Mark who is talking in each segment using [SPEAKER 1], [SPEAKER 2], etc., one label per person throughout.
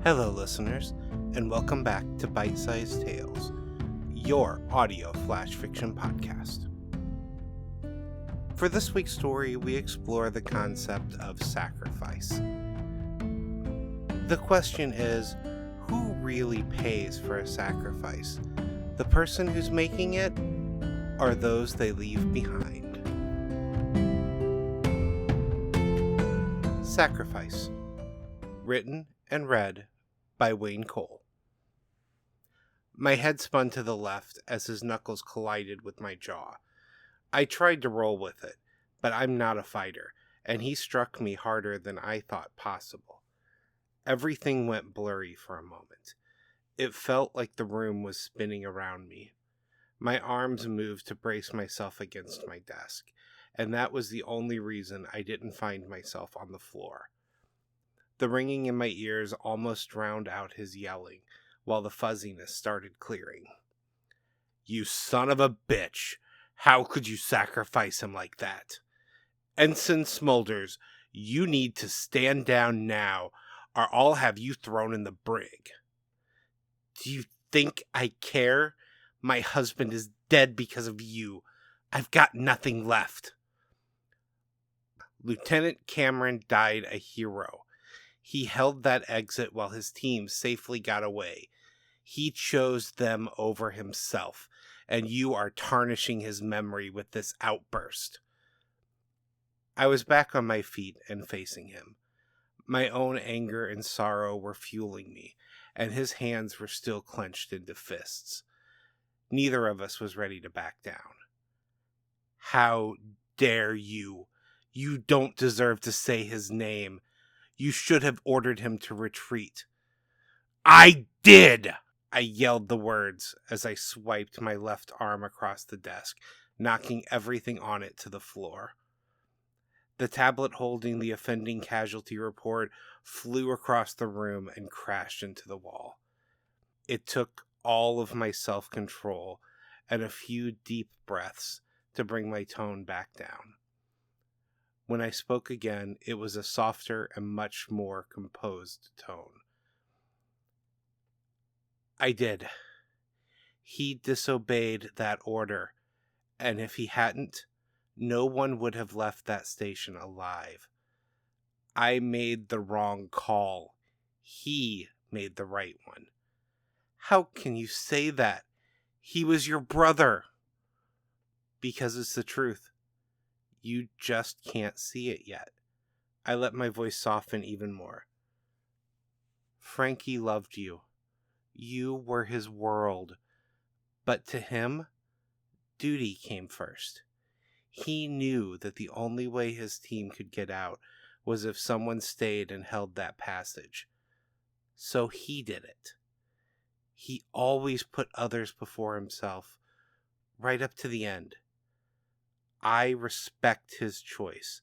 [SPEAKER 1] Hello, listeners, and welcome back to Bite-Sized Tales, your audio flash fiction podcast. For this week's story, we explore the concept of sacrifice. The question is, who really pays for a sacrifice? The person who's making it, or those they leave behind? Sacrifice. Written and read by Wayne Cole. My head spun to the left as his knuckles collided with my jaw. I tried to roll with it, but I'm not a fighter, and he struck me harder than I thought possible. Everything went blurry for a moment. It felt like the room was spinning around me. My arms moved to brace myself against my desk, and that was the only reason I didn't find myself on the floor. The ringing in my ears almost drowned out his yelling, while the fuzziness started clearing. "You son of a bitch! How could you sacrifice him like that? Ensign Smulders, you need to stand down now, or I'll have you thrown in the brig. Do you think I care? My husband is dead because of you. I've got nothing left." Lieutenant Cameron died a hero. He held that exit while his team safely got away. He chose them over himself, and you are tarnishing his memory with this outburst. I was back on my feet and facing him. My own anger and sorrow were fueling me, and his hands were still clenched into fists. Neither of us was ready to back down. "How dare you? You don't deserve to say his name. You should have ordered him to retreat." "I did!" I yelled the words as I swiped my left arm across the desk, knocking everything on it to the floor. The tablet holding the offending casualty report flew across the room and crashed into the wall. It took all of my self-control and a few deep breaths to bring my tone back down. When I spoke again, it was a softer and much more composed tone. "I did. He disobeyed that order, and if he hadn't, no one would have left that station alive. I made the wrong call. He made the right one." "How can you say that? He was your brother." "Because it's the truth. You just can't see it yet." I let my voice soften even more. "Frankie loved you. You were his world. But to him, duty came first. He knew that the only way his team could get out was if someone stayed and held that passage. So he did it. He always put others before himself, right up to the end. I respect his choice,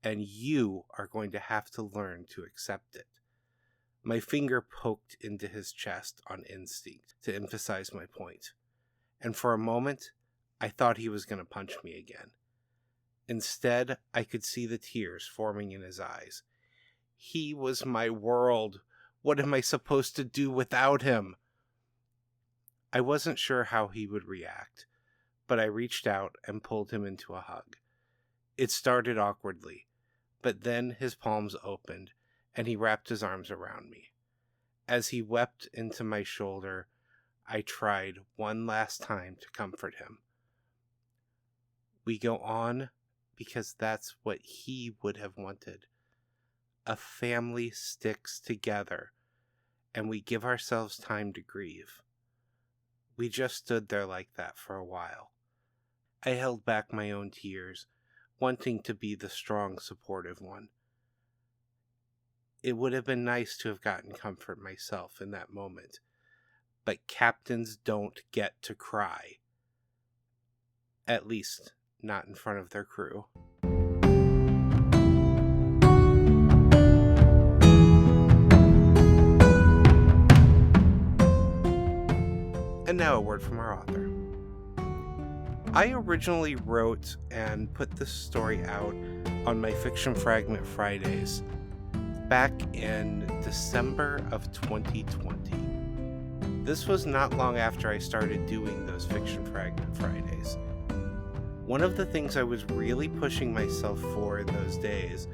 [SPEAKER 1] and you are going to have to learn to accept it." My finger poked into his chest on instinct to emphasize my point, and for a moment, I thought he was going to punch me again. Instead, I could see the tears forming in his eyes. "He was my world. What am I supposed to do without him?" I wasn't sure how he would react, but I reached out and pulled him into a hug. It started awkwardly, but then his palms opened, and he wrapped his arms around me. As he wept into my shoulder, I tried one last time to comfort him. "We go on because that's what he would have wanted. A family sticks together, and we give ourselves time to grieve." We just stood there like that for a while. I held back my own tears, wanting to be the strong, supportive one. It would have been nice to have gotten comfort myself in that moment, but captains don't get to cry. At least, not in front of their crew. And now a word from our author. I originally wrote and put this story out on my Fiction Fragment Fridays, back in December of 2020. This was not long after I started doing those Fiction Fragment Fridays. One of the things I was really pushing myself for in those days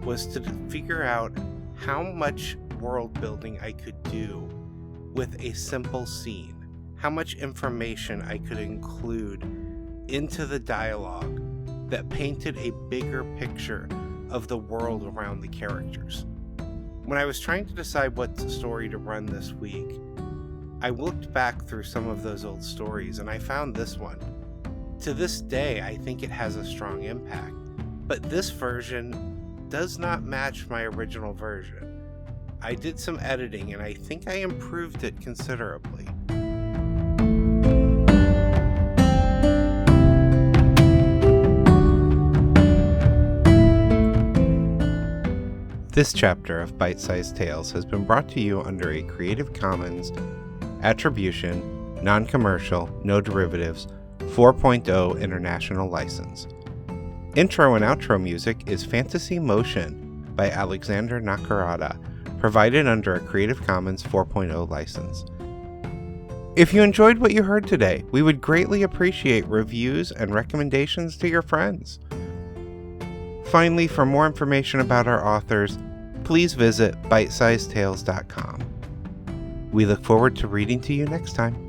[SPEAKER 1] was to figure out how much world building I could do with a simple scene, how much information I could include into the dialogue that painted a bigger picture of the world around the characters. When I was trying to decide what story to run this week, I looked back through some of those old stories and I found this one. To this day, I think it has a strong impact, but this version does not match my original version. I did some editing and I think I improved it considerably. This chapter of Bite-Sized Tales has been brought to you under a Creative Commons Attribution, Non-Commercial, No Derivatives 4.0 International License. Intro and outro music is Fantasy Motion by Alexander Nakarada, provided under a Creative Commons 4.0 license. If you enjoyed what you heard today, we would greatly appreciate reviews and recommendations to your friends. Finally, for more information about our authors, please visit bitesizedtales.com. We look forward to reading to you next time.